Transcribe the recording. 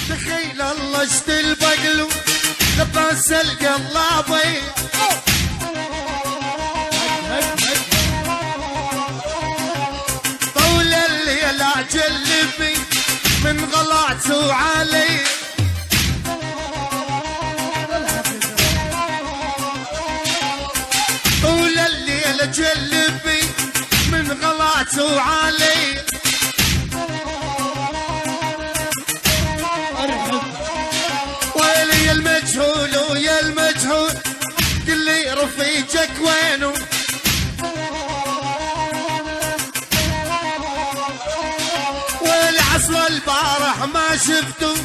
تخيل الله اشتي البقلو لباس القلابي. طول الليل اجلبي من غلعته علي. طول الليل اجلبي من غلعته علي. ويلي يا المجهول ويا المجهول قل لي رفيجك وينه. والعصر البارح ما شفته